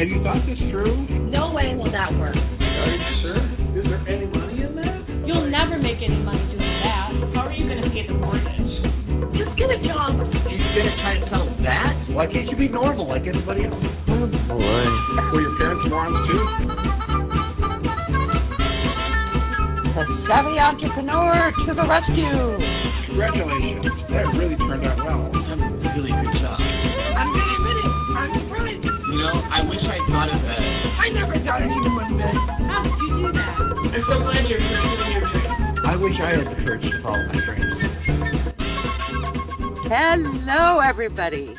Have you thought this through? No way will that work. Are you sure? Is there any money in that? You'll never make any money doing that. How are you going to pay the mortgage? Just get a job. You're going to try and sell that? Why can't you be normal like anybody else? Oh, boy. Were your parents morons too? The savvy entrepreneur to the rescue. Congratulations. That really turned out well. Really good job. I'm going to admit it. I'm surprised. You know, I wish I thought of that. I never thought anyone would bet. How did you do that? I'm so glad you're pursuing your dream. I wish I had the courage to follow my dreams. Hello, everybody.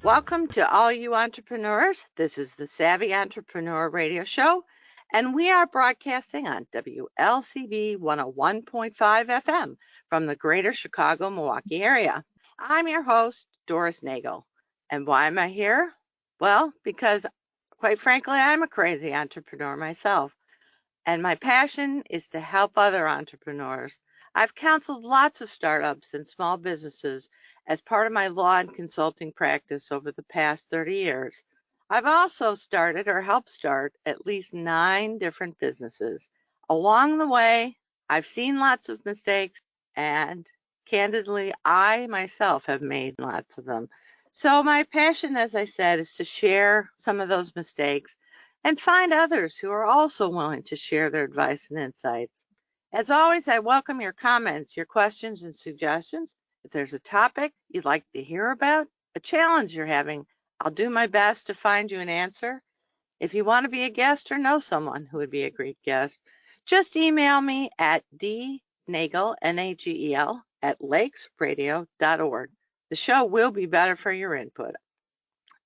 Welcome to all you entrepreneurs. This is the Savvy Entrepreneur Radio Show, and we are broadcasting on WLCB 101.5 FM from the greater Chicago, Milwaukee area. I'm your host, Doris Nagel. And why am I here? Well, because quite frankly, I'm a crazy entrepreneur myself. And my passion is to help other entrepreneurs. I've counseled lots of startups and small businesses as part of my law and consulting practice over the past 30 years. I've also started or helped start at least 9 different businesses. Along the way, I've seen lots of mistakes, and candidly, I myself have made lots of them. So my passion, as I said, is to share some of those mistakes and find others who are also willing to share their advice and insights. As always, I welcome your comments, your questions, and suggestions. If there's a topic you'd like to hear about, a challenge you're having, I'll do my best to find you an answer. If you want to be a guest or know someone who would be a great guest, just email me at dnagel, N-A-G-E-L, @lakesradio.org. The show will be better for your input.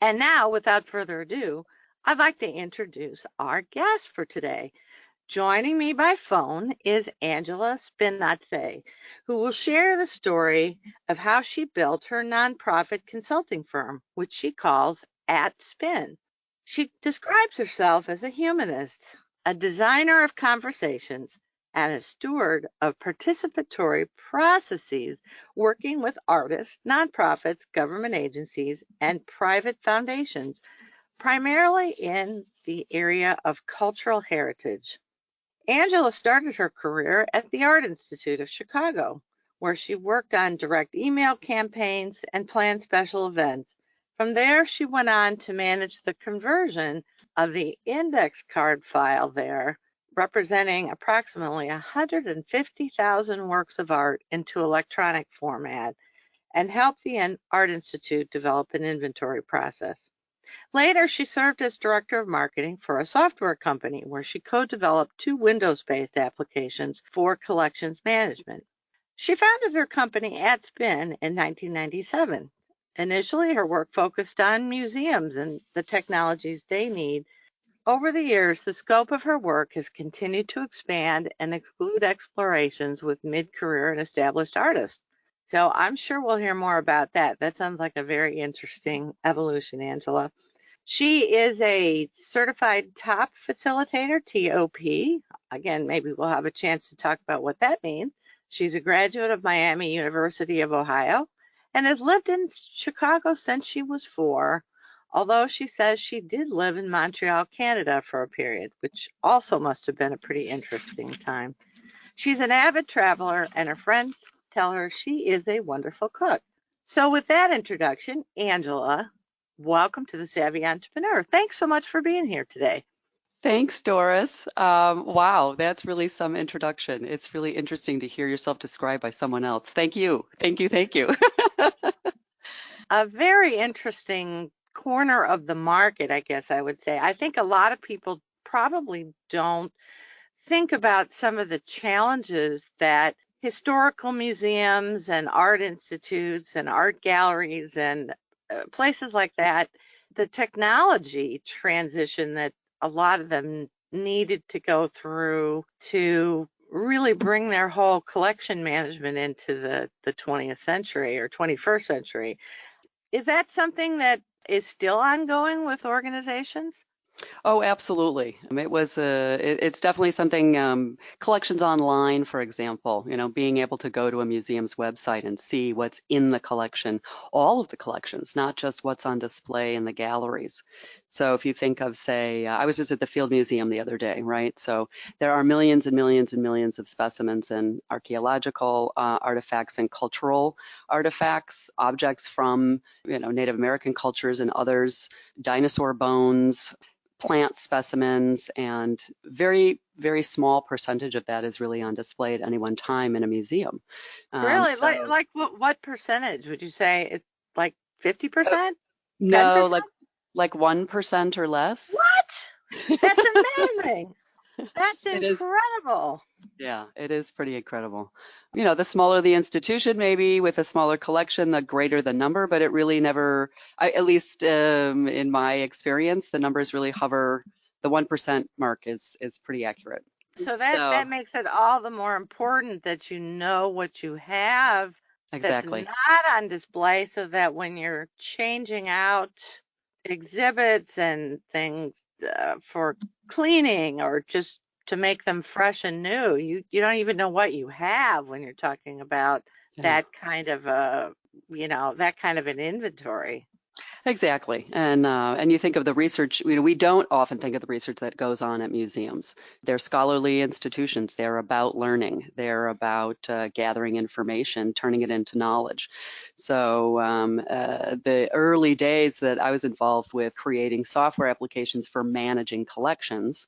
And now, without further ado, I'd like to introduce our guest for today. Joining me by phone is Angela Spinazze, who will share the story of how she built her nonprofit consulting firm, which she calls ATSPIN. She describes herself as a humanist, a designer of conversations, and a steward of participatory processes, working with artists, nonprofits, government agencies, and private foundations, primarily in the area of cultural heritage. Angela started her career at the Art Institute of Chicago, where she worked on direct email campaigns and planned special events. From there, she went on to manage the conversion of the index card file there, representing approximately 150,000 works of art into electronic format, and helped the Art Institute develop an inventory process. Later, she served as director of marketing for a software company where she co-developed 2 Windows-based applications for collections management. She founded her company ATSPIN in 1997. Initially, her work focused on museums and the technologies they need. Over the years, the scope of her work has continued to expand and include explorations with mid-career and established artists. So I'm sure we'll hear more about that. That sounds like a very interesting evolution, Angela. She is a certified top facilitator, TOP. Again, maybe we'll have a chance to talk about what that means. She's a graduate of Miami University of Ohio and has lived in Chicago since she was 4, although she says she did live in Montreal, Canada for a period, which also must have been a pretty interesting time. She's an avid traveler, and her friends tell her she is a wonderful cook. So with that introduction, Angela, welcome to the Savvy Entrepreneur. Thanks so much for being here today. Thanks, Doris. Wow, that's really some introduction. It's really interesting to hear yourself described by someone else. Thank you. Thank you. Thank you. A very interesting corner of the market, I guess I would say. I think a lot of people probably don't think about some of the challenges that historical museums and art institutes and art galleries and places like that, the technology transition that a lot of them needed to go through to really bring their whole collection management into the 20th century or 21st century. Is that something that is still ongoing with organizations? Oh, absolutely. It's definitely something, collections online, for example, being able to go to a museum's website and see what's in the collection, all of the collections, not just what's on display in the galleries. So if you think of, say, I was just at the Field Museum the other day, right? So there are millions and millions and millions of specimens and archaeological artifacts and cultural artifacts, objects from, Native American cultures and others, dinosaur bones, plant specimens, and very, very small percentage of that is really on display at any one time in a museum. Really? So Like what percentage would you say? It's like 50%? no, 10%? like 1% or less. What? That's amazing. That's It is, incredible. yeah, it is pretty incredible. The smaller the institution, maybe with a smaller collection, the greater the number, but it really never, at least in my experience, the numbers really hover. The 1% mark is pretty accurate. So that So makes it all the more important that you know what you have that's exactly. not on display so that when you're changing out exhibits and things for cleaning or just to make them fresh and new, you don't even know what you have when you're talking about Yeah. that kind of that kind of an inventory. Exactly. And you think of the research, we don't often think of the research that goes on at museums. They're scholarly institutions. They're about learning. They're about gathering information, turning it into knowledge. So the early days that I was involved with creating software applications for managing collections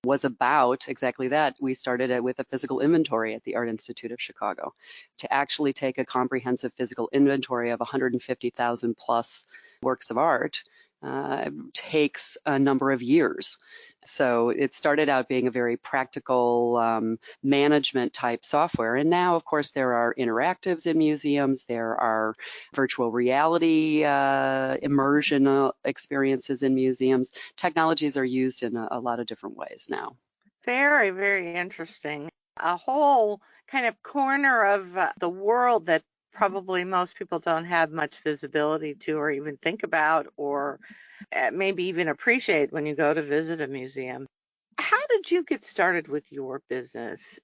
was about exactly that. We started it with a physical inventory at the Art Institute of Chicago to actually take a comprehensive physical inventory of 150,000 plus works of art takes a number of years. So it started out being a very practical management type software. And now, of course, there are interactives in museums. There are virtual reality immersion experiences in museums. Technologies are used in a lot of different ways now. Very, very interesting. A whole kind of corner of the world that probably most people don't have much visibility to or even think about or maybe even appreciate when you go to visit a museum. How did you get started with your business?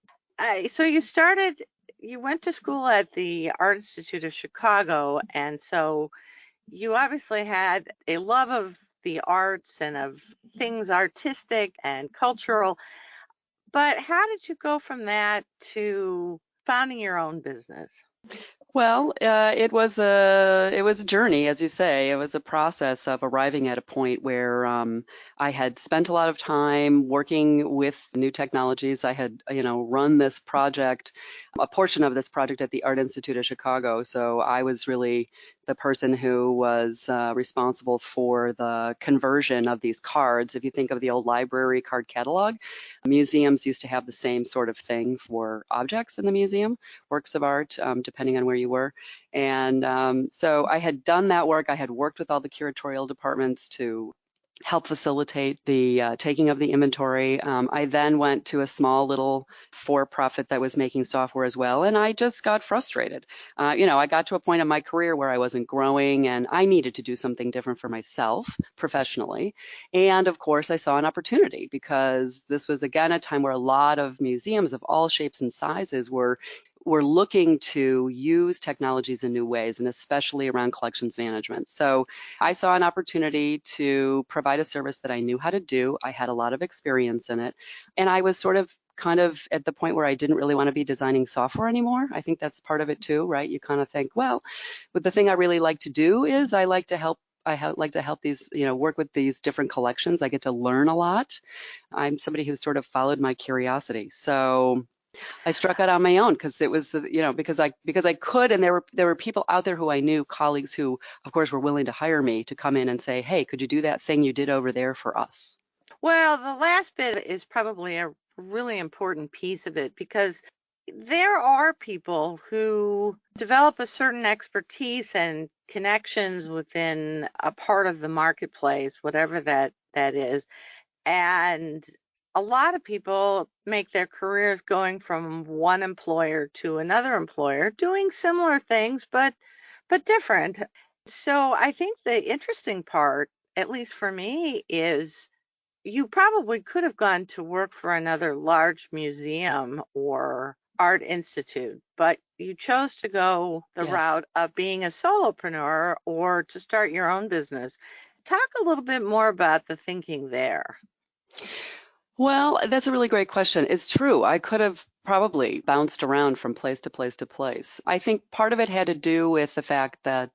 So you went to school at the Art Institute of Chicago, and so you obviously had a love of the arts and of things artistic and cultural. But how did you go from that to founding your own business? Well, it was a journey, as you say. It was a process of arriving at a point where I had spent a lot of time working with new technologies. I had, run this project, a portion of this project at the Art Institute of Chicago. So I was really the person who was responsible for the conversion of these cards. If you think of the old library card catalog, museums used to have the same sort of thing for objects in the museum, works of art, depending on where you were. And so I had done that work. I had worked with all the curatorial departments to help facilitate the taking of the inventory. I then went to a small little for-profit that was making software as well, and I just got frustrated. I got to a point in my career where I wasn't growing, and I needed to do something different for myself professionally. And of course, I saw an opportunity because this was, again, a time where a lot of museums of all shapes and sizes were looking to use technologies in new ways, and especially around collections management. So I saw an opportunity to provide a service that I knew how to do. I had a lot of experience in it, and I was kind of at the point where I didn't really want to be designing software anymore. I think that's part of it too, right? You kind of think, well, but the thing I really like to do is I like to help these, work with these different collections. I get to learn a lot. I'm somebody who sort of followed my curiosity. So I struck out on my own because it was, because I could, and there were people out there who I knew, colleagues who, of course, were willing to hire me to come in and say, hey, could you do that thing you did over there for us? Well, the last bit is probably a really important piece of it because there are people who develop a certain expertise and connections within a part of the marketplace, whatever that is. And a lot of people make their careers going from one employer to another employer, doing similar things, but different. So I think the interesting part, at least for me, is you probably could have gone to work for another large museum or art institute, but you chose to go the Yes. route of being a solopreneur or to start your own business. Talk a little bit more about the thinking there. Well, that's a really great question. It's true. I could have probably bounced around from place to place to place. I think part of it had to do with the fact that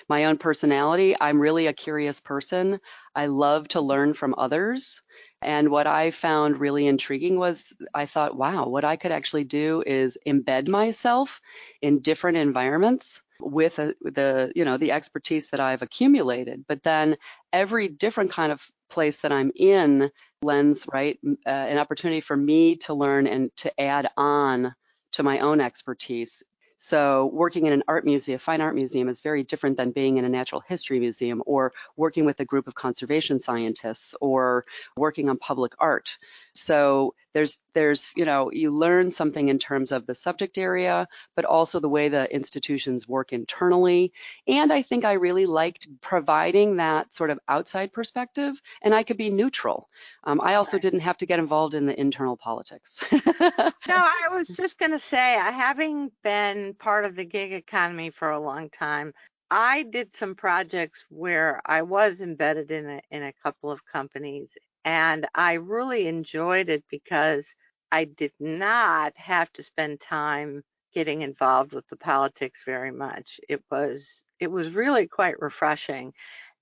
my own personality, I'm really a curious person. I love to learn from others. And what I found really intriguing was I thought, wow, what I could actually do is embed myself in different environments with the expertise that I've accumulated. But then every different kind of place that I'm in lends, right, an opportunity for me to learn and to add on to my own expertise. So working in an art museum, fine art museum, is very different than being in a natural history museum or working with a group of conservation scientists or working on public art. So there's you learn something in terms of the subject area, but also the way the institutions work internally. And I think I really liked providing that sort of outside perspective, and I could be neutral. I also didn't have to get involved in the internal politics. No, I was just going to say, having been part of the gig economy for a long time, I did some projects where I was embedded in a couple of companies, and I really enjoyed it because I did not have to spend time getting involved with the politics very much. It was really quite refreshing.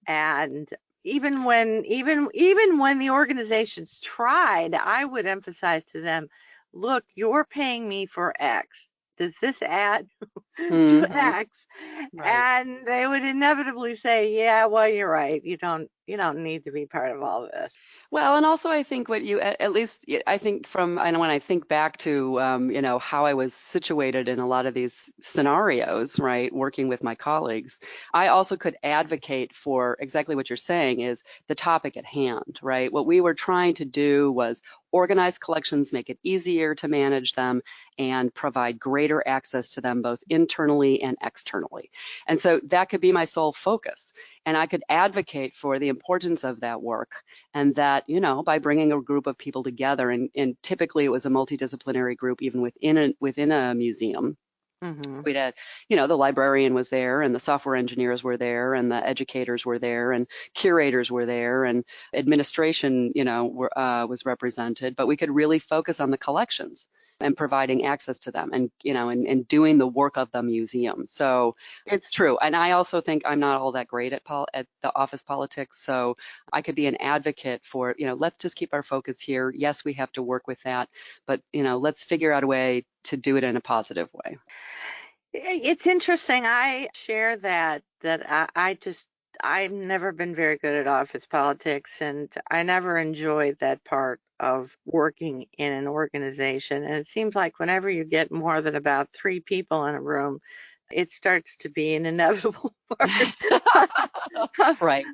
And even when the organizations tried, I would emphasize to them, look, you're paying me for X. Does this add to X? Right. And they would inevitably say, yeah, well, you're right. You don't need to be part of all of this. Well, and also I think what you, at least I think from, I know when I think back to, how I was situated in a lot of these scenarios, right, working with my colleagues, I also could advocate for exactly what you're saying is the topic at hand, right? What we were trying to do was organize collections, make it easier to manage them, and provide greater access to them both internally and externally. And so that could be my sole focus. And I could advocate for the importance of that work and that, by bringing a group of people together, and typically it was a multidisciplinary group even within a museum. Mm-hmm. So we'd had, the librarian was there and the software engineers were there and the educators were there and curators were there and administration, was represented, but we could really focus on the collections and providing access to them and, and doing the work of the museum. So it's true. And I also think I'm not all that great at the office politics. So I could be an advocate for, let's just keep our focus here. Yes, we have to work with that, but, let's figure out a way to do it in a positive way. It's interesting. I share that I've never been very good at office politics, and I never enjoyed that part of working in an organization. And it seems like whenever you get more than about 3 people in a room, it starts to be an inevitable part Right.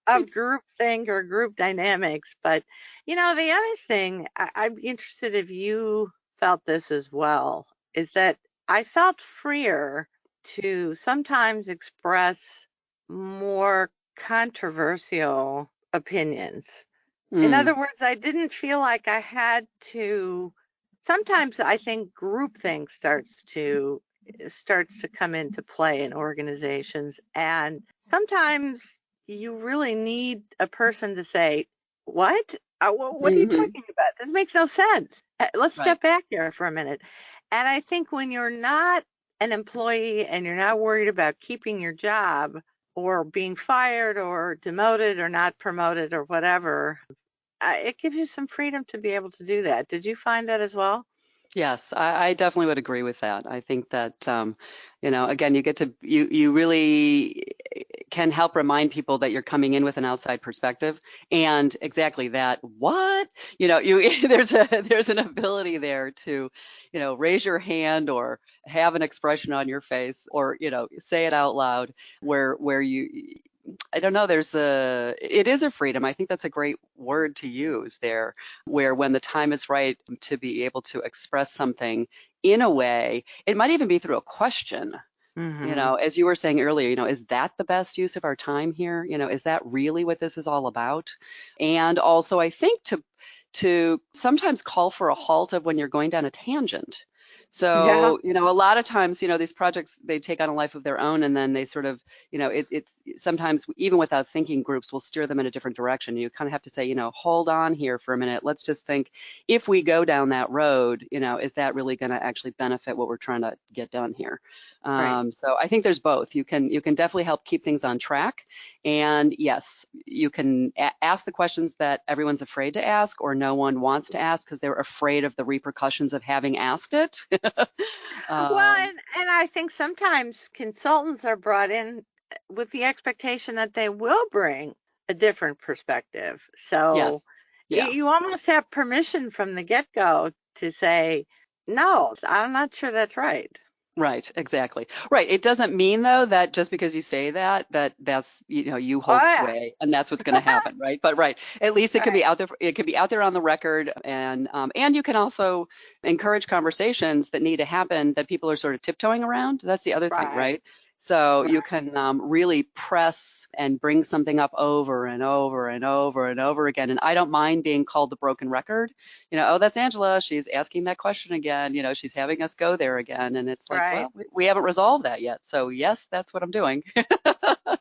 of group think or group dynamics. But, the other thing, I'd be interested if you felt this as well, is that I felt freer to sometimes express more controversial opinions. In other words, I didn't feel like I had to. Sometimes I think groupthink starts to come into play in organizations, and sometimes you really need a person to say, "What? What are you talking about? This makes no sense. Let's step back here for a minute." And I think when you're not an employee and you're not worried about keeping your job or being fired or demoted or not promoted or whatever, it gives you some freedom to be able to do that. Did you find that as well? Yes, I definitely would agree with that. I think that, again, you really can help remind people that you're coming in with an outside perspective, and exactly that. What, there's an ability there to, raise your hand or have an expression on your face, or say it out loud, where you. I don't know, it is a freedom. I think that's a great word to use there, where when the time is right to be able to express something in a way, it might even be through a question, As you were saying earlier, is that the best use of our time here? Is that really what this is all about? And also, I think to sometimes call for a halt of when you're going down a tangent. Yeah. So, a lot of times, these projects, they take on a life of their own, and then they sort of, it's sometimes even without thinking, groups will steer them in a different direction. You kind of have to say, hold on here for a minute. Let's just think, if we go down that road, is that really going to actually benefit what we're trying to get done here? Right. So I think there's both. You can definitely help keep things on track. And yes, you can ask the questions that everyone's afraid to ask or no one wants to ask because they're afraid of the repercussions of having asked it. Well, and I think sometimes consultants are brought in with the expectation that they will bring a different perspective. So Yes. Yeah. you almost have permission from the get-go to say, no, I'm not sure that's right. Right, exactly. Right. It doesn't mean though that just because you say that's you Oh, hold yeah. sway and that's what's going to happen, right? But right, at least it can Right. be out there. It can be out there on the record, and you can also encourage conversations that need to happen that people are sort of tiptoeing around. That's the other thing, Right. right? So Right. you can really press and bring something up over and over and over and over again. And I don't mind being called the broken record. Oh, that's Angela. She's asking that question again. She's having us go there again. And it's like, Right. well, we haven't resolved that yet. So yes, that's what I'm doing.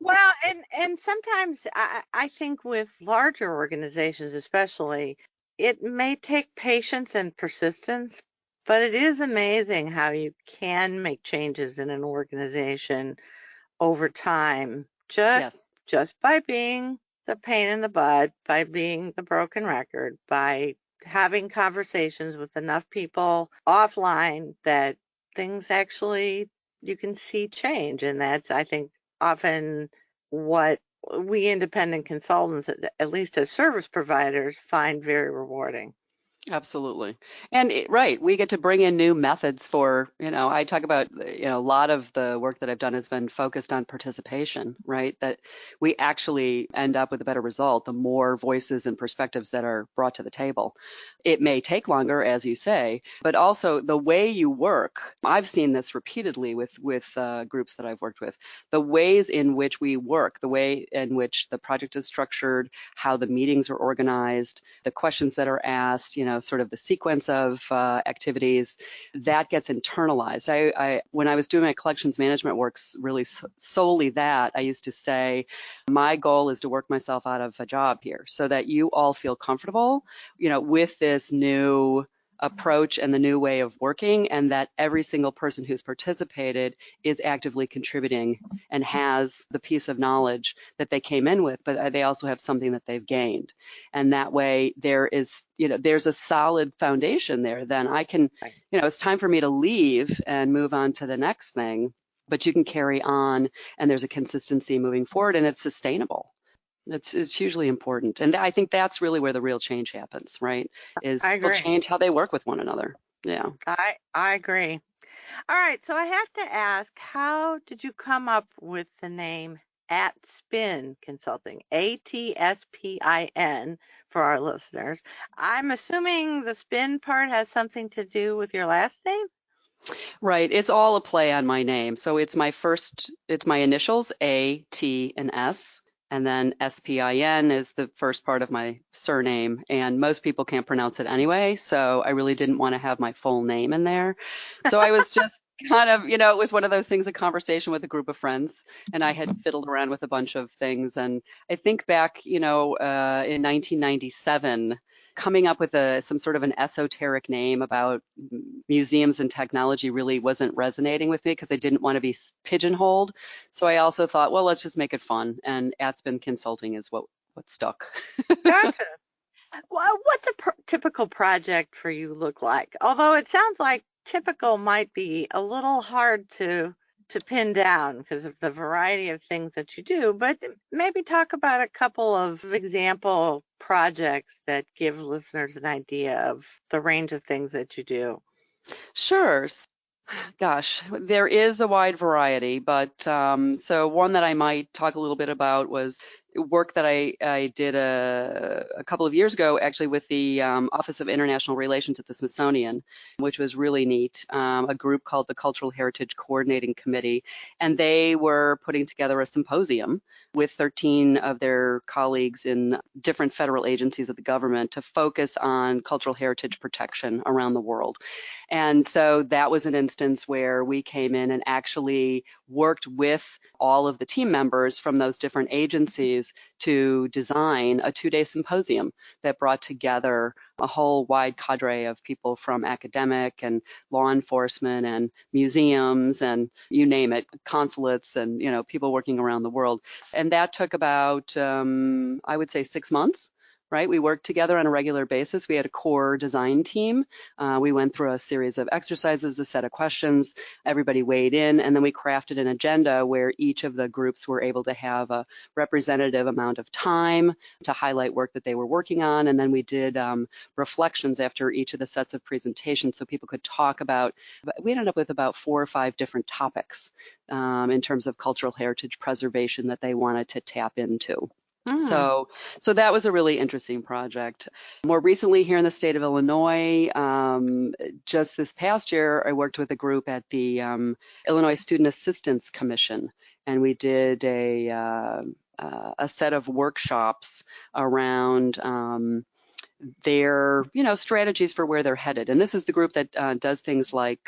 Well, and sometimes I think with larger organizations especially, it may take patience and persistence, but it is amazing how you can make changes in an organization over time Yes. just by being the pain in the butt, by being the broken record, by having conversations with enough people offline that things actually you can see change. And that's, I think, often what we independent consultants, at least as service providers, find very rewarding. Absolutely. And right, we get to bring in new methods for, I talk about, a lot of the work that I've done has been focused on participation, right? That we actually end up with a better result the more voices and perspectives that are brought to the table. It may take longer, as you say, but also the way you work. I've seen this repeatedly with groups that I've worked with. The ways in which we work, the way in which the project is structured, how the meetings are organized, the questions that are asked, sort of the sequence of activities that gets internalized. I when I was doing my collections management works, really solely that, I used to say, my goal is to work myself out of a job here so that you all feel comfortable, with this new approach and the new way of working, and that every single person who's participated is actively contributing and has the piece of knowledge that they came in with, but they also have something that they've gained. And that way there's a solid foundation there. Then I can, it's time for me to leave and move on to the next thing, but you can carry on and there's a consistency moving forward and it's sustainable. It's hugely important. And I think that's really where the real change happens, right? Is I people agree. change how they work with one another. Yeah. I agree. All right, so I have to ask, how did you come up with the name ATSPIN Consulting? ATSPIN for our listeners. I'm assuming the spin part has something to do with your last name? Right. It's all a play on my name. So it's my initials, A, T, and S. And then SPIN is the first part of my surname. And most people can't pronounce it anyway. So I really didn't want to have my full name in there. So I was just kind of, it was one of those things, a conversation with a group of friends. And I had fiddled around with a bunch of things. And I think back, in 1997, coming up with some sort of an esoteric name about museums and technology really wasn't resonating with me because I didn't want to be pigeonholed. So I also thought, well, let's just make it fun. And ATSPIN Consulting is what stuck. Gotcha. Well, what's a typical project for you look like? Although it sounds like typical might be a little hard to pin down because of the variety of things that you do, but maybe talk about a couple of example projects that give listeners an idea of the range of things that you do. Sure. Gosh, there is a wide variety, but so one that I might talk a little bit about was work that I did a couple of years ago, actually, with the Office of International Relations at the Smithsonian, which was really neat. A group called the Cultural Heritage Coordinating Committee, and they were putting together a symposium with 13 of their colleagues in different federal agencies of the government to focus on cultural heritage protection around the world. And so that was an instance where we came in and actually worked with all of the team members from those different agencies to design a 2-day symposium that brought together a whole wide cadre of people from academic and law enforcement and museums and you name it, consulates and, people working around the world. And that took about, I would say, 6 months. Right? We worked together on a regular basis. We had a core design team. We went through a series of exercises, a set of questions. Everybody weighed in, and then we crafted an agenda where each of the groups were able to have a representative amount of time to highlight work that they were working on. And then we did reflections after each of the sets of presentations so people could talk about. We ended up with about 4 or 5 different topics in terms of cultural heritage preservation that they wanted to tap into. So that was a really interesting project. More recently here in the state of Illinois, just this past year, I worked with a group at the Illinois Student Assistance Commission, and we did a set of workshops around their, strategies for where they're headed. And this is the group that does things like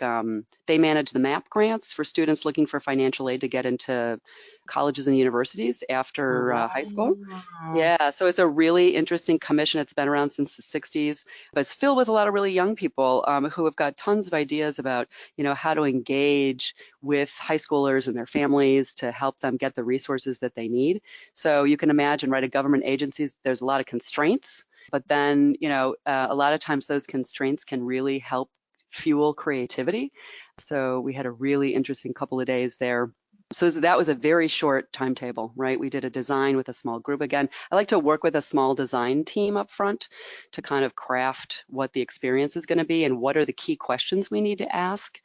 they manage the MAP grants for students looking for financial aid to get into colleges and universities after high school. Yeah, so it's a really interesting commission. It's been around since the 60s, but it's filled with a lot of really young people who have got tons of ideas about, how to engage with high schoolers and their families to help them get the resources that they need. So you can imagine, right, at government agencies, there's a lot of constraints, but then, a lot of times those constraints can really help fuel creativity. So we had a really interesting couple of days there. So that was a very short timetable, right? We did a design with a small group. Again, I like to work with a small design team up front to kind of craft what the experience is going to be and what are the key questions we need to ask.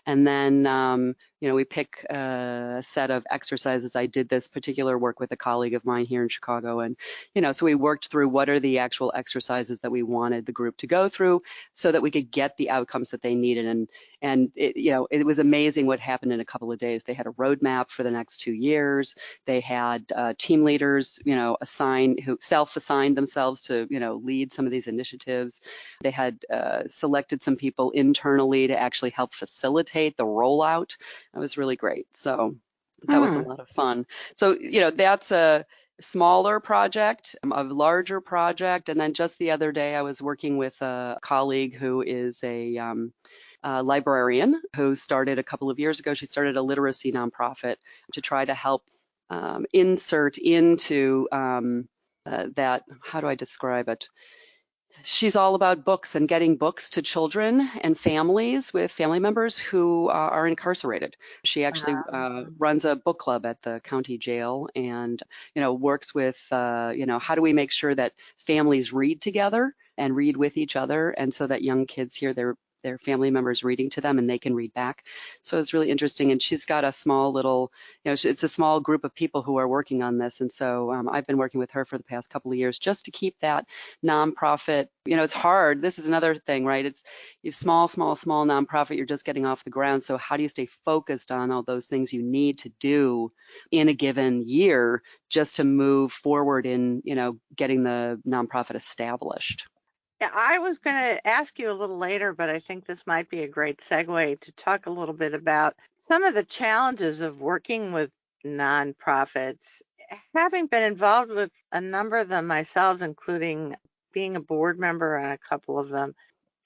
And then, we pick a set of exercises. I did this particular work with a colleague of mine here in Chicago. And, so we worked through what are the actual exercises that we wanted the group to go through so that we could get the outcomes that they needed. And it, it was amazing what happened in a couple of days. They had a roadmap for the next 2 years. They had team leaders, who self-assigned themselves to, lead some of these initiatives. They had selected some people internally to actually help facilitate the rollout. That was really great. So that was a lot of fun. So, that's a smaller project, a larger project. And then just the other day, I was working with a colleague who is a librarian who started a couple of years ago. She started a literacy nonprofit to try to help insert into that, how do I describe it? She's all about books and getting books to children and families with family members who are incarcerated. She actually runs a book club at the county jail and, works with, how do we make sure that families read together and read with each other, and so that young kids hear their family members reading to them and they can read back. So it's really interesting. And she's got a small little, it's a small group of people who are working on this. And so I've been working with her for the past couple of years just to keep that nonprofit, it's hard. This is another thing, right? It's small nonprofit. You're just getting off the ground. So how do you stay focused on all those things you need to do in a given year just to move forward in, getting the nonprofit established? I was going to ask you a little later, but I think this might be a great segue to talk a little bit about some of the challenges of working with nonprofits. Having been involved with a number of them myself, including being a board member on a couple of them,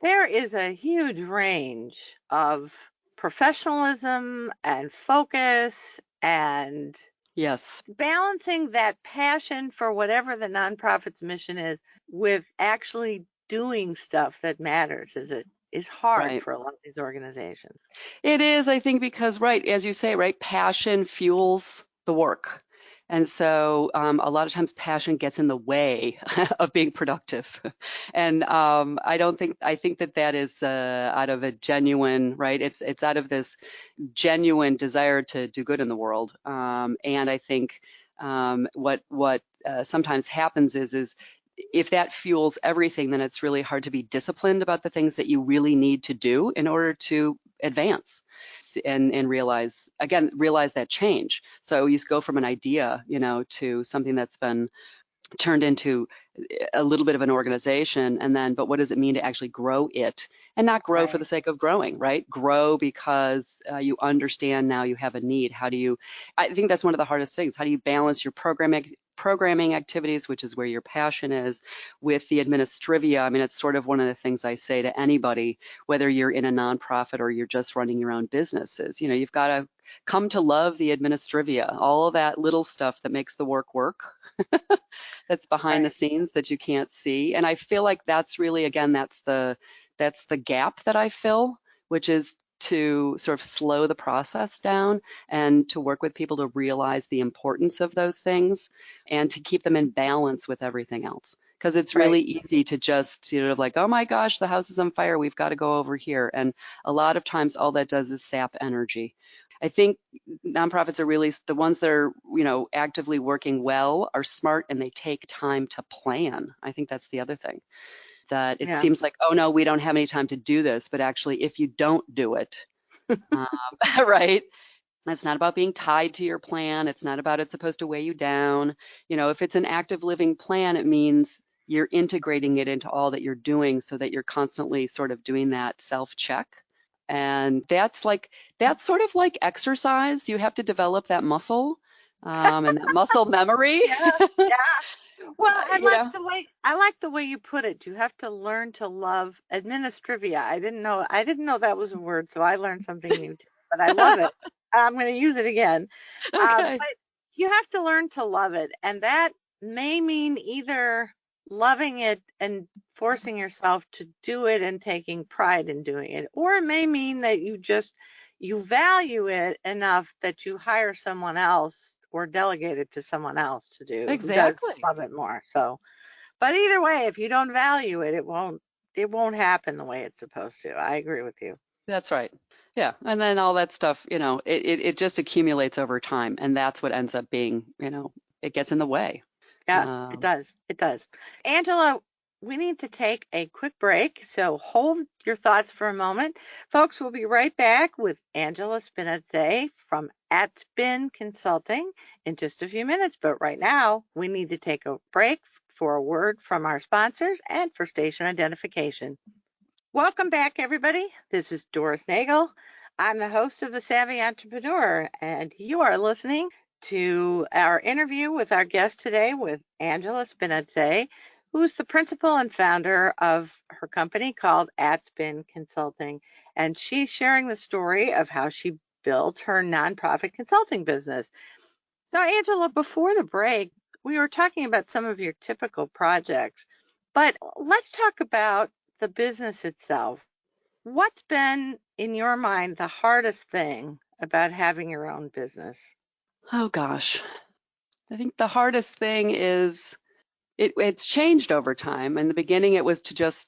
there is a huge range of professionalism and focus and yes, balancing that passion for whatever the nonprofit's mission is with actually doing stuff that matters is hard right. for a lot of these organizations. It is, I think, because, right, as you say, right, passion fuels the work. And so a lot of times passion gets in the way of being productive. And I think that is out of a genuine, right, it's out of this genuine desire to do good in the world. And I think what sometimes happens is if that fuels everything, then it's really hard to be disciplined about the things that you really need to do in order to advance and realize that change. So you go from an idea, to something that's been turned into a little bit of an organization, and then, but what does it mean to actually grow it, and not grow for the sake of growing, right? Grow because you understand now you have a need. I think that's one of the hardest things. How do you balance your programming activities, which is where your passion is, with the administrivia? I mean, it's sort of one of the things I say to anybody, whether you're in a nonprofit or you're just running your own businesses. You've got to come to love the administrivia, all of that little stuff that makes the work that's behind the scenes that you can't see. And I feel like that's really, again, that's the gap that I fill, which is to sort of slow the process down and to work with people to realize the importance of those things and to keep them in balance with everything else. Because it's really easy to just like, oh my gosh, the house is on fire, we've got to go over here. And a lot of times all that does is sap energy. I think nonprofits are really the ones that are, actively working well are smart and they take time to plan. I think that's the other thing. That it seems like, oh no, we don't have any time to do this, but actually if you don't do it, right? It's not about being tied to your plan. It's not about it's supposed to weigh you down. If it's an active living plan, it means you're integrating it into all that you're doing so that you're constantly sort of doing that self-check. And that's sort of like exercise. You have to develop that muscle and that muscle memory. Yeah. Well, I like the way you put it. You have to learn to love administrivia. I didn't know that was a word, so I learned something new too. But I love it. I'm going to use it again. Okay. But you have to learn to love it, and that may mean either loving it and forcing yourself to do it and taking pride in doing it, or it may mean that you value it enough that you hire someone else or delegate it to someone else to do. Exactly. Who does love it more. So, but either way, if you don't value it, it won't happen the way it's supposed to. I agree with you. That's right. Yeah. And then all that stuff, it just accumulates over time. And that's what ends up being, it gets in the way. Yeah, it does. It does. Angela, we need to take a quick break, so hold your thoughts for a moment. Folks, we'll be right back with Angela Spinazze from ATSPIN Consulting in just a few minutes. But right now, we need to take a break for a word from our sponsors and for station identification. Welcome back, everybody. This is Doris Nagel. I'm the host of The Savvy Entrepreneur, and you are listening to our interview with our guest today with Angela Spinazze, who's the principal and founder of her company called ATSPIN Consulting. And she's sharing the story of how she built her nonprofit consulting business. So, Angela, before the break, we were talking about some of your typical projects, but let's talk about the business itself. What's been, in your mind, the hardest thing about having your own business? Oh gosh, I think the hardest thing is it's changed over time. In the beginning, it was to just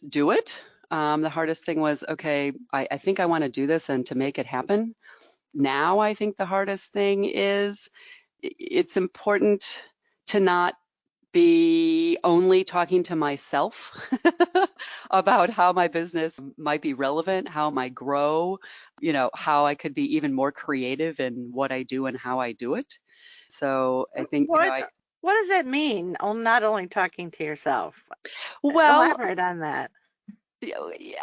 do it. The hardest thing was, okay, I think I want to do this and to make it happen. Now I think the hardest thing is it's important to not be only talking to myself about how my business might be relevant, how it might grow, how I could be even more creative in what I do and how I do it. So I think, what does that mean? Not only talking to yourself. Well, elaborate on that.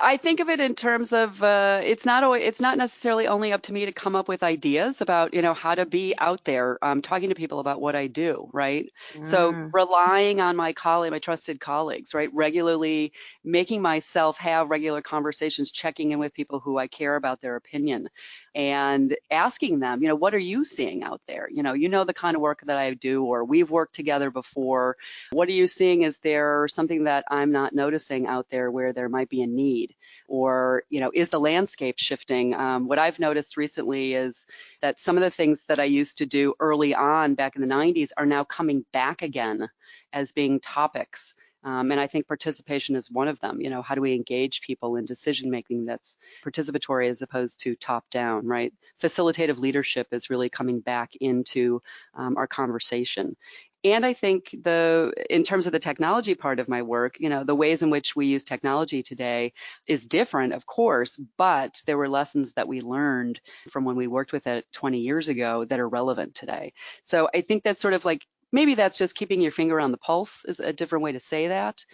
I think of it in terms of it's not necessarily only up to me to come up with ideas about how to be out there talking to people about what I do, right? So relying on my trusted colleagues, right? Regularly making myself have regular conversations, checking in with people who I care about their opinion, and asking them, what are you seeing out there? The kind of work that I do, or we've worked together before. What are you seeing? Is there something that I'm not noticing out there where there might be a need? Or, is the landscape shifting? What I've noticed recently is that some of the things that I used to do early on back in the 90s are now coming back again as being topics. And I think participation is one of them. How do we engage people in decision making that's participatory as opposed to top down, right? Facilitative leadership is really coming back into our conversation. And I think in terms of the technology part of my work, the ways in which we use technology today is different, of course, but there were lessons that we learned from when we worked with it 20 years ago that are relevant today. So I think that's sort of like, maybe that's just keeping your finger on the pulse is a different way to say that.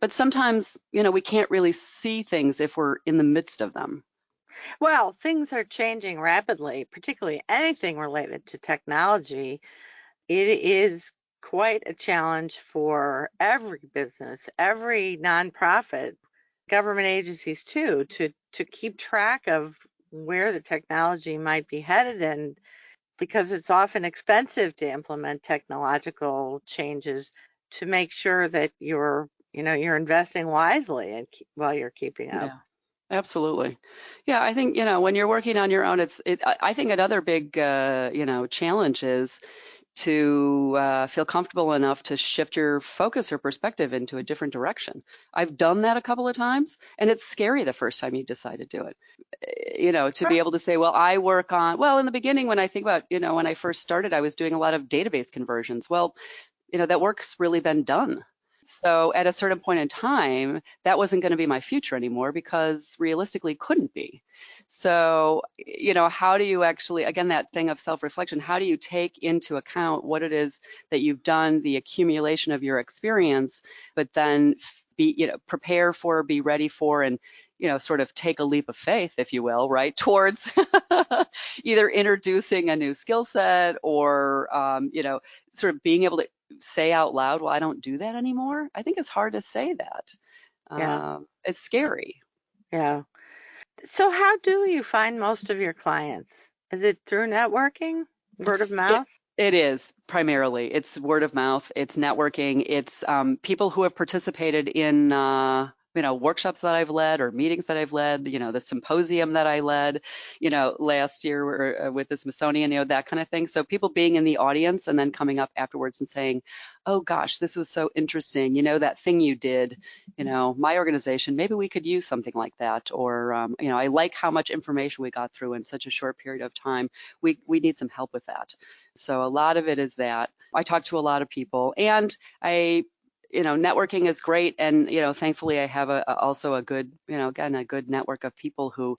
But sometimes, we can't really see things if we're in the midst of them. Well, things are changing rapidly, particularly anything related to technology. It is quite a challenge for every business, every nonprofit, government agencies too, to keep track of where the technology might be headed, and because it's often expensive to implement technological changes, to make sure that you're investing wisely and while you're keeping up. Yeah. Absolutely. Yeah, I think, when you're working on your own, I think another big, challenge is to feel comfortable enough to shift your focus or perspective into a different direction. I've done that a couple of times, and it's scary the first time you decide to do it. To be able to say, well, in the beginning, when I think about, when I first started, I was doing a lot of database conversions. Well, that work's really been done. So at a certain point in time, that wasn't going to be my future anymore because realistically couldn't be. So, how do you actually, again, that thing of self-reflection, how do you take into account what it is that you've done, the accumulation of your experience, but then prepare for, be ready for, and sort of take a leap of faith, if you will, right, towards either introducing a new skill set or, sort of being able to say out loud, well, I don't do that anymore. I think it's hard to say that. Yeah. It's scary. Yeah. So how do you find most of your clients? Is it through networking, word of mouth? It is primarily. It's word of mouth. It's networking. It's people who have participated in workshops that I've led or meetings that I've led, the symposium that I led, last year with the Smithsonian, that kind of thing. So people being in the audience and then coming up afterwards and saying, oh gosh, this was so interesting. That thing you did, my organization, maybe we could use something like that. Or, I like how much information we got through in such a short period of time. We need some help with that. So a lot of it is that. I talk to a lot of people, and networking is great, and thankfully I have also a good, a good network of people who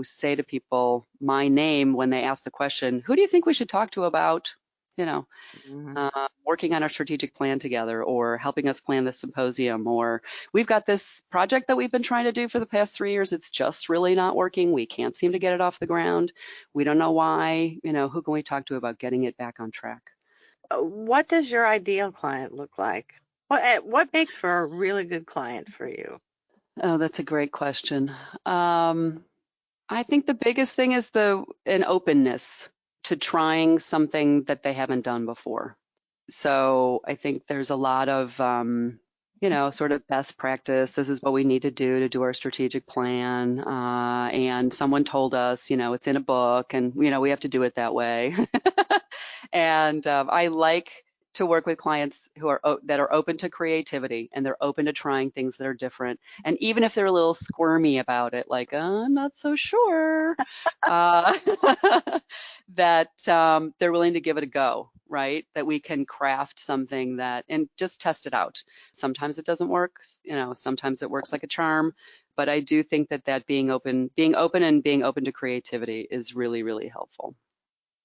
say to people my name when they ask the question, who do you think we should talk to about, working on our strategic plan together, or helping us plan this symposium, or we've got this project that we've been trying to do for the past 3 years. It's just really not working. We can't seem to get it off the ground. We don't know why. Who can we talk to about getting it back on track? What does your ideal client look like? What makes for a really good client for you? Oh, that's a great question. I think the biggest thing is an openness to trying something that they haven't done before. So I think there's a lot of, sort of best practice. This is what we need to do our strategic plan. And someone told us, it's in a book, and, we have to do it that way. And I like to work with clients that are open to creativity, and they're open to trying things that are different. And even if they're a little squirmy about it, like, I'm not so sure, that they're willing to give it a go, right? That we can craft something and just test it out. Sometimes it doesn't work, sometimes it works like a charm. But I do think that being open and being open to creativity is really, really helpful.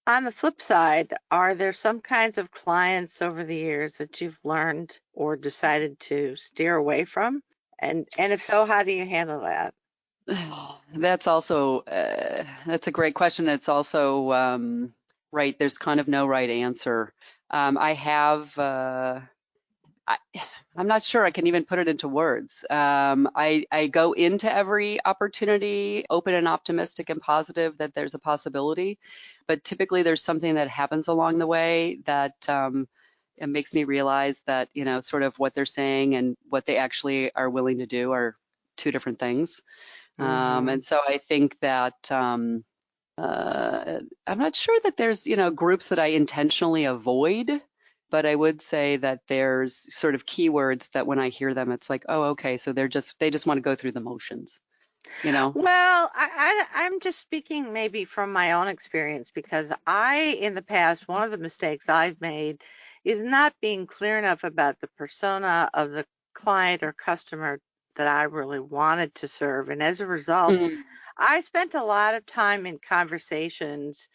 On the flip side, are there some kinds of clients over the years that you've learned or decided to steer away from? And if so, how do you handle that? That's also, that's a great question. It's also, right, there's kind of no right answer. I'm not sure I can even put it into words. I go into every opportunity open and optimistic and positive that there's a possibility, but typically there's something that happens along the way that it makes me realize that, sort of what they're saying and what they actually are willing to do are two different things. And so I think that I'm not sure that there's, groups that I intentionally avoid. But I would say that there's sort of keywords that when I hear them, it's like, oh, okay, so they just want to go through the motions, you know? Well, I'm just speaking maybe from my own experience because in the past, one of the mistakes I've made is not being clear enough about the persona of the client or customer that I really wanted to serve. And as a result, Mm, I spent a lot of time in conversations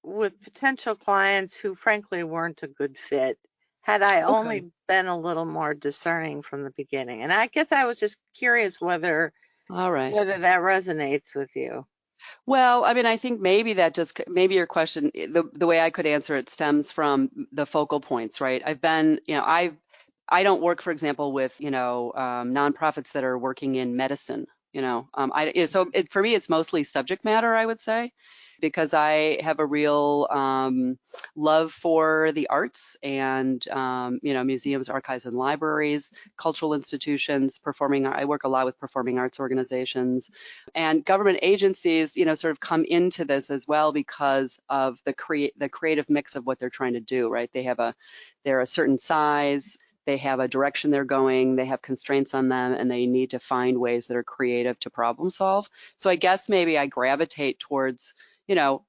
with potential clients who frankly weren't a good fit had I okay. only been a little more discerning from the beginning. And I guess I was just curious All right. whether that resonates with you. Well, I mean, I think maybe that just maybe your question, the way I could answer it stems from the focal points, right? I've been, I don't work, for example, with, nonprofits that are working in medicine, for me, it's mostly subject matter, I would say, because I have a real love for the arts and, museums, archives, and libraries, cultural institutions, I work a lot with performing arts organizations and government agencies, sort of come into this as well because of the creative mix of what they're trying to do, right? They're a certain size, they have a direction they're going, they have constraints on them, and they need to find ways that are creative to problem solve. So I guess maybe I gravitate towards,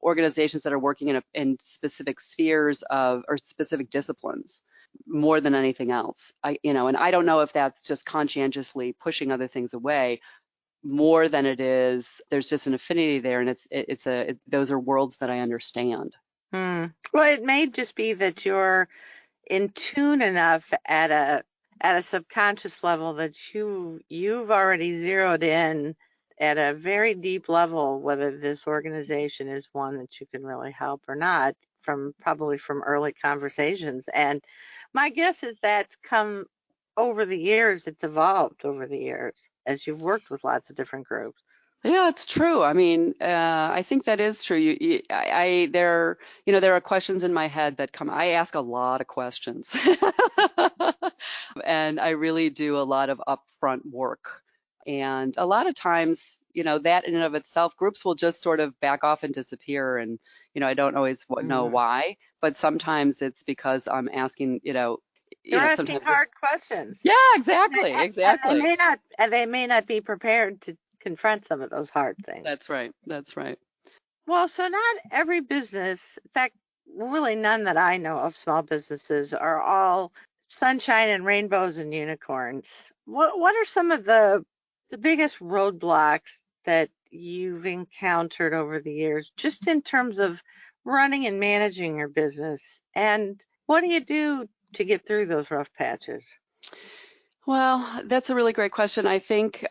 organizations that are working in specific spheres or specific disciplines more than anything else. And I don't know if that's just conscientiously pushing other things away more than it is there's just an affinity there, and those are worlds that I understand. Well, it may just be that you're in tune enough at a subconscious level that you've already zeroed in at a very deep level whether this organization is one that you can really help or not probably from early conversations. And my guess is that's come over the years, it's evolved over the years as you've worked with lots of different groups. Yeah, it's true. I mean, I think that is true. There are questions in my head that come. I ask a lot of questions, and I really do a lot of upfront work. And a lot of times, that in and of itself, groups will just sort of back off and disappear. And, I don't always know Mhm. why, but sometimes it's because I'm asking, You're asking sometimes hard it's, questions. yeah, exactly, exactly. And they may not be prepared to confront some of those hard things. That's right. That's right. Well, so not every business, in fact, really none that I know of, small businesses are all sunshine and rainbows and unicorns. What are some of the biggest roadblocks that you've encountered over the years, just in terms of running and managing your business? And what do you do to get through those rough patches? Well, that's a really great question. I think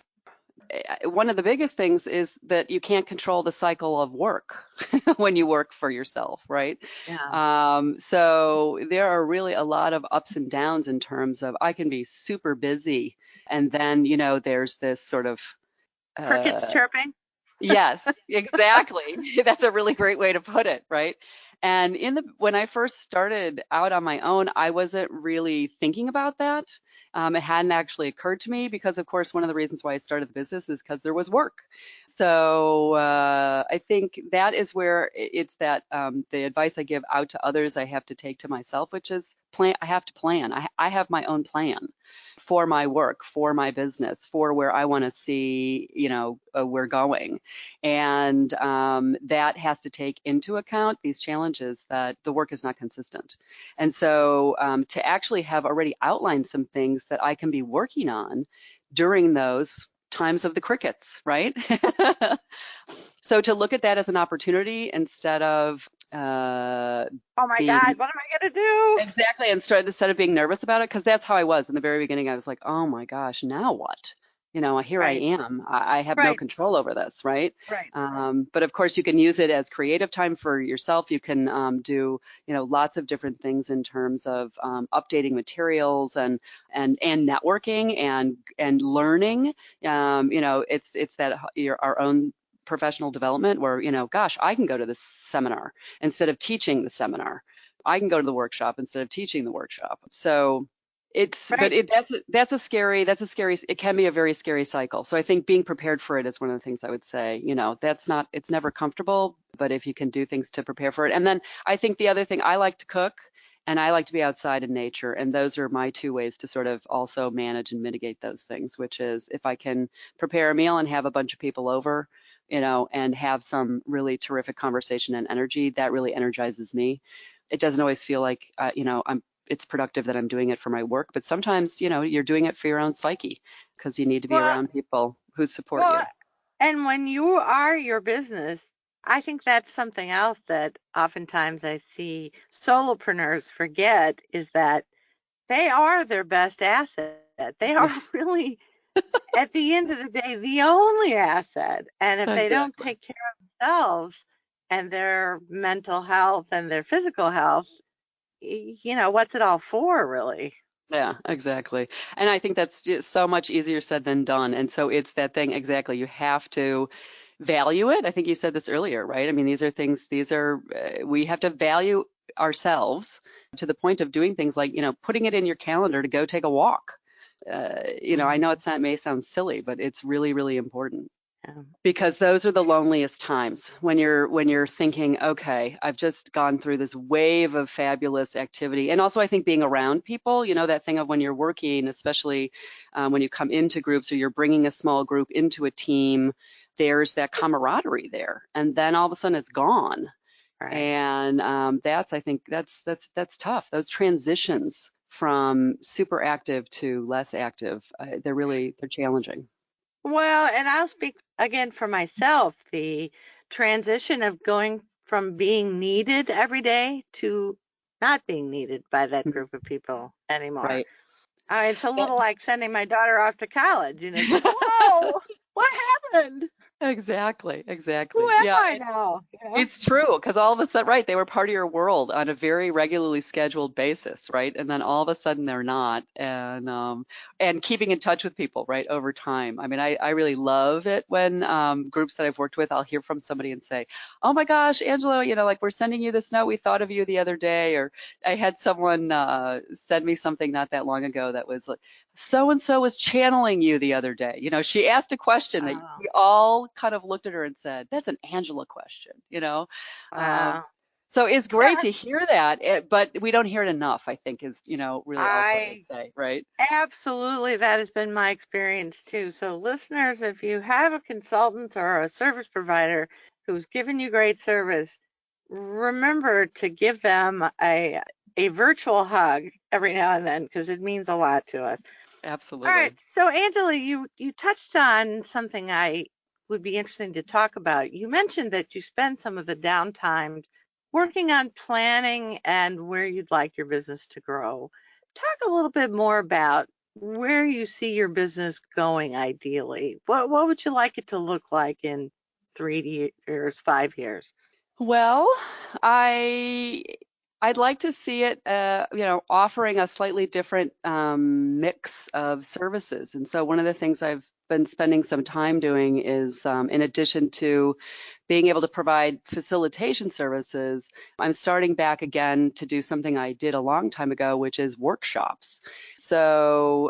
one of the biggest things is that you can't control the cycle of work when you work for yourself, right? Yeah. So there are really a lot of ups and downs in terms of I can be super busy, and then, there's this sort of Crickets uh, chirping? yes, exactly. That's a really great way to put it, right? And when I first started out on my own, I wasn't really thinking about that. It hadn't actually occurred to me because, of course, one of the reasons why I started the business is because there was work. So I think that is where it's that the advice I give out to others I have to take to myself, which is plan. I have to plan. I have my own plan for my work, for my business, for where I want to see, we're going. And that has to take into account these challenges that the work is not consistent. And so to actually have already outlined some things that I can be working on during those times of the crickets, right? So to look at that as an opportunity instead of Oh my being God, what am I going to do? exactly, instead of being nervous about it, because that's how I was in the very beginning. I was like, oh my gosh, now what? Here I Right, am. I have no right, control over this, right? right. But of course, you can use it as creative time for yourself. You can do, lots of different things in terms of updating materials and networking and learning. It's that our own professional development where, gosh, I can go to this seminar instead of teaching the seminar. I can go to the workshop instead of teaching the workshop. So Right. that's a scary, it can be a very scary cycle. So I think being prepared for it is one of the things I would say, it's never comfortable, but if you can do things to prepare for it. And then I think the other thing, I like to cook. And I like to be outside in nature. And those are my two ways to sort of also manage and mitigate those things, which is if I can prepare a meal and have a bunch of people over, and have some really terrific conversation and energy, that really energizes me. It doesn't always feel like, it's productive that I'm doing it for my work, but sometimes, you're doing it for your own psyche because you need to be Well, around people who support well, you. and when you are your business, I think that's something else that oftentimes I see solopreneurs forget is that they are their best asset. They are Yeah, really, at the end of the day, the only asset. And if they don't exactly. take care of themselves and their mental health and their physical health, what's it all for, really? Yeah, exactly. And I think that's just so much easier said than done. And so it's that thing exactly. You have to value it. I think you said this earlier, right? I mean, we have to value ourselves to the point of doing things like, putting it in your calendar to go take a walk. I know Mhm. it may sound silly, but it's really, really important. Yeah. Because those are the loneliest times when you're thinking, okay, I've just gone through this wave of fabulous activity. And also I think being around people, that thing of when you're working, especially when you come into groups or you're bringing a small group into a team, there's that camaraderie there, and then all of a sudden it's gone. Right. And I think that's tough. Those transitions from super active to less active, they're challenging. Well, and I'll speak again for myself. The transition of going from being needed every day to not being needed by that Mhm. group of people anymore. Right. It's a little like sending my daughter off to college. It's like, whoa, what happened? Exactly, Who exactly. am Yeah, I now? it's true because all of a sudden, right, they were part of your world on a very regularly scheduled basis, right? And then all of a sudden they're not, and keeping in touch with people, right, over time. I mean, I really love it when groups that I've worked with, I'll hear from somebody and say, "Oh my gosh, Angelo, like we're sending you this note. We thought of you the other day." Or I had someone send me something not that long ago that was like, "So and so was channeling you the other day." She asked a question that Oh, we all kind of looked at her and said, "That's an Angela question. Um, wow. so it's great Yeah, to hear that, but we don't hear it enough, I think is, really also what I would I say, right? absolutely, that has been my experience too. So, listeners, if you have a consultant or a service provider who's given you great service, remember to give them a virtual hug every now and then because it means a lot to us. All right, Absolutely. so Angela, you touched on something I would be interesting to talk about. You mentioned that you spend some of the downtime working on planning and where you'd like your business to grow. Talk a little bit more about where you see your business going ideally. What would you like it to look like in 3 years, 5 years? Well, I I'd like to see it, offering a slightly different mix of services. And so one of the things I've been spending some time doing is, in addition to being able to provide facilitation services, I'm starting back again to do something I did a long time ago, which is workshops. So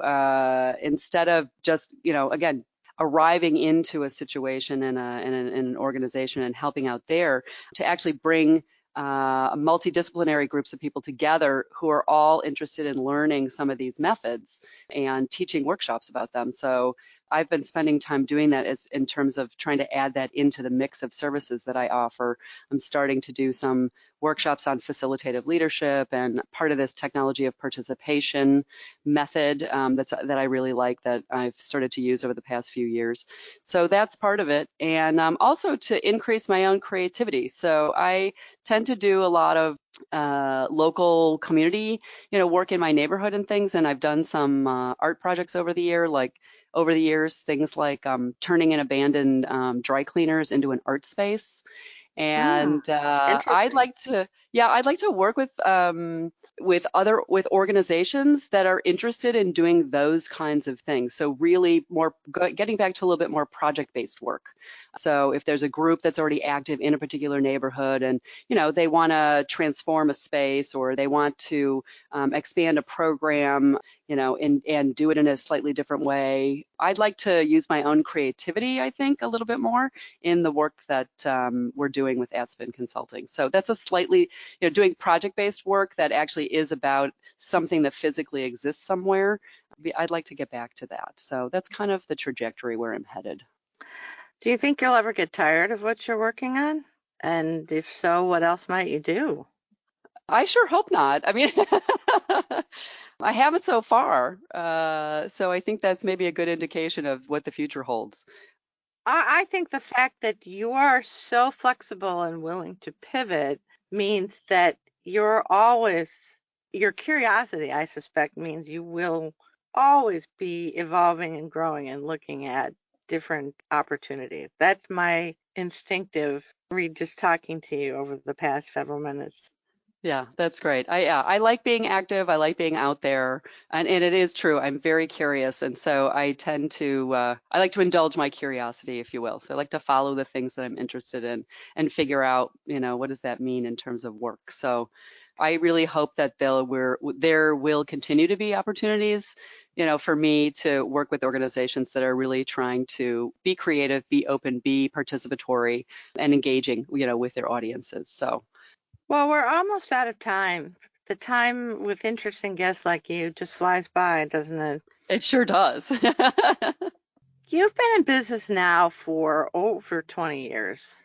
instead of just, again, arriving into a situation in an organization and helping out there, to actually bring multidisciplinary groups of people together who are all interested in learning some of these methods and teaching workshops about them. So I've been spending time doing that as in terms of trying to add that into the mix of services that I offer. I'm starting to do some workshops on facilitative leadership and part of this technology of participation method that I really like that I've started to use over the past few years. So that's part of it. And also to increase my own creativity. So I tend to do a lot of local community, work in my neighborhood and things. And I've done some art projects over the years, things like turning an abandoned dry cleaners into an art space. Hmm, And interesting. I'd like to work with organizations that are interested in doing those kinds of things. So really getting back to a little bit more project-based work. So if there's a group that's already active in a particular neighborhood and, they want to transform a space or they want to expand a program, and do it in a slightly different way. I'd like to use my own creativity, I think, a little bit more in the work that we're doing with ATSPIN Consulting. So that's a slightly, doing project-based work that actually is about something that physically exists somewhere. I'd like to get back to that. So that's kind of the trajectory where I'm headed. Do you think you'll ever get tired of what you're working on? And if so, what else might you do? I sure hope not. I mean, I haven't so far. So I think that's maybe a good indication of what the future holds. I think the fact that you are so flexible and willing to pivot means that your curiosity, I suspect, means you will always be evolving and growing and looking at different opportunities. That's my instinctive read just talking to you over the past several minutes. Yeah, that's great. I like being active. I like being out there, and it is true. I'm very curious, and so I tend to I like to indulge my curiosity, if you will. So I like to follow the things that I'm interested in and figure out, what does that mean in terms of work. So I really hope that there will continue to be opportunities, for me to work with organizations that are really trying to be creative, be open, be participatory, and engaging, with their audiences. So. Well, we're almost out of time. The time with interesting guests like you just flies by, doesn't it? It sure does. You've been in business now for over 20 years.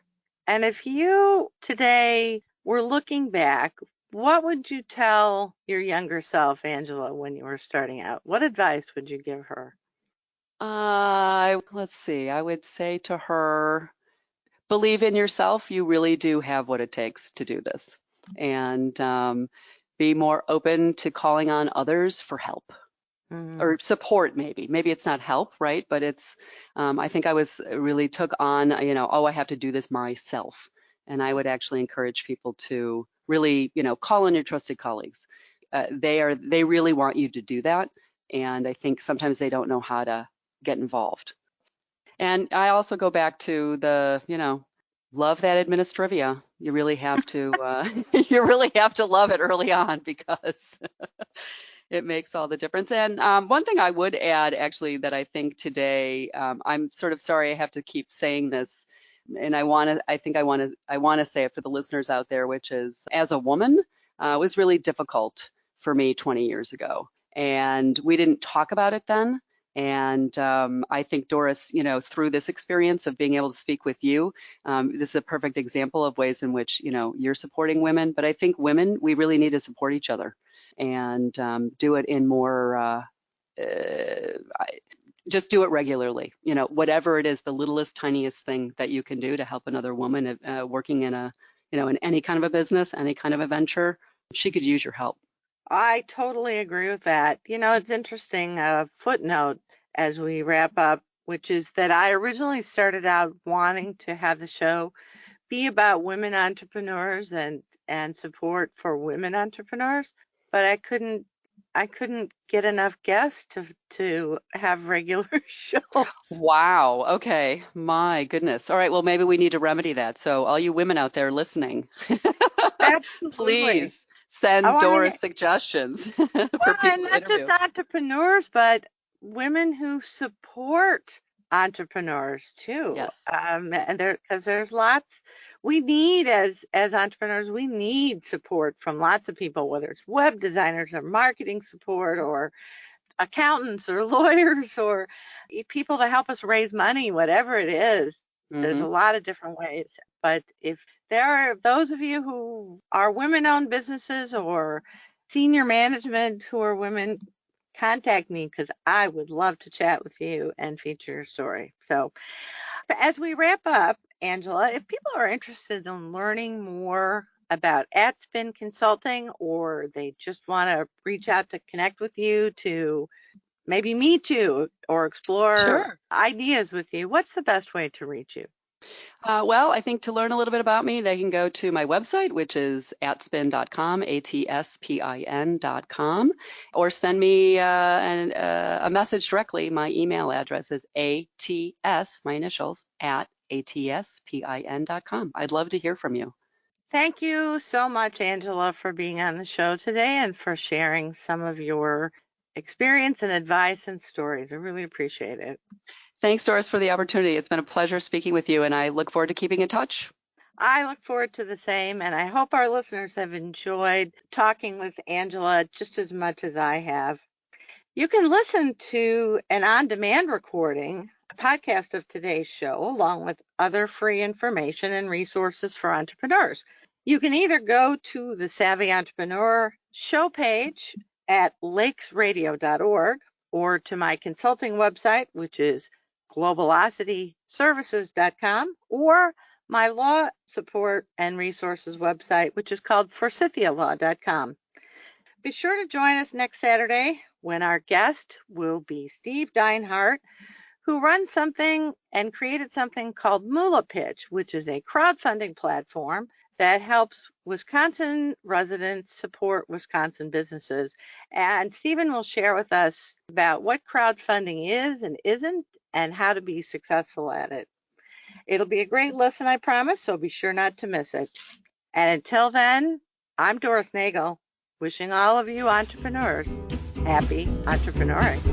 And if you today were looking back, what would you tell your younger self, Angela, when you were starting out? What advice would you give her? Let's see. I would say to her, believe in yourself. You really do have what it takes to do this. And be more open to calling on others for help or support, maybe. Maybe it's not help, right? But it's, I think I really took on, I have to do this myself. And I would actually encourage people to really, call on your trusted colleagues. They really want you to do that. And I think sometimes they don't know how to get involved. And I also go back to the, love that administrivia. You really have to, love it early on because it makes all the difference. And one thing I would add, actually, that I think today, I'm sort of sorry I have to keep saying this, and I want to say it for the listeners out there, which is, as a woman, it was really difficult for me 20 years ago, and we didn't talk about it then. And I think, Doris, through this experience of being able to speak with you, this is a perfect example of ways in which, you're supporting women. But I think women, we really need to support each other and do it in more, just do it regularly. Whatever it is, the littlest, tiniest thing that you can do to help another woman working in in any kind of a business, any kind of a venture, she could use your help. I totally agree with that. It's interesting, a footnote as we wrap up, which is that I originally started out wanting to have the show be about women entrepreneurs and support for women entrepreneurs, but I couldn't get enough guests to have regular shows. Wow. Okay. My goodness. All right. Well, maybe we need to remedy that. So all you women out there listening, please send Doris suggestions for people and not to interview. just entrepreneurs, but women who support entrepreneurs too. Yes. And because there's lots we need as entrepreneurs, we need support from lots of people, whether it's web designers or marketing support or accountants or lawyers or people to help us raise money, whatever it is. There's a lot of different ways. But if there are those of you who are women-owned businesses or senior management who are women, contact me because I would love to chat with you and feature your story. So as we wrap up, Angela, if people are interested in learning more about ATSPIN Consulting, or they just want to reach out to connect with you to maybe meet you or explore ideas with you, what's the best way to reach you? Well, I think to learn a little bit about me, they can go to my website, which is atspin.com, ATSPIN.com, or send me a message directly. My email address is ATS, my initials, at ATSPIN.com. I'd love to hear from you. Thank you so much, Angela, for being on the show today and for sharing some of your experience and advice and stories. I really appreciate it. Thanks, Doris, for the opportunity. It's been a pleasure speaking with you, and I look forward to keeping in touch. I look forward to the same, and I hope our listeners have enjoyed talking with Angela just as much as I have. You can listen to an on-demand recording, a podcast of today's show, along with other free information and resources for entrepreneurs. You can either go to the Savvy Entrepreneur show page at lakesradio.org or to my consulting website, which is globalocityservices.com, or my law support and resources website, which is called forsythialaw.com. Be sure to join us next Saturday when our guest will be Steve Deinhardt, who runs something and created something called Moolah Pitch, which is a crowdfunding platform that helps Wisconsin residents support Wisconsin businesses. And Stephen will share with us about what crowdfunding is and isn't and how to be successful at it. It'll be a great listen, I promise, so be sure not to miss it. And until then, I'm Doris Nagel, wishing all of you entrepreneurs happy entrepreneuring.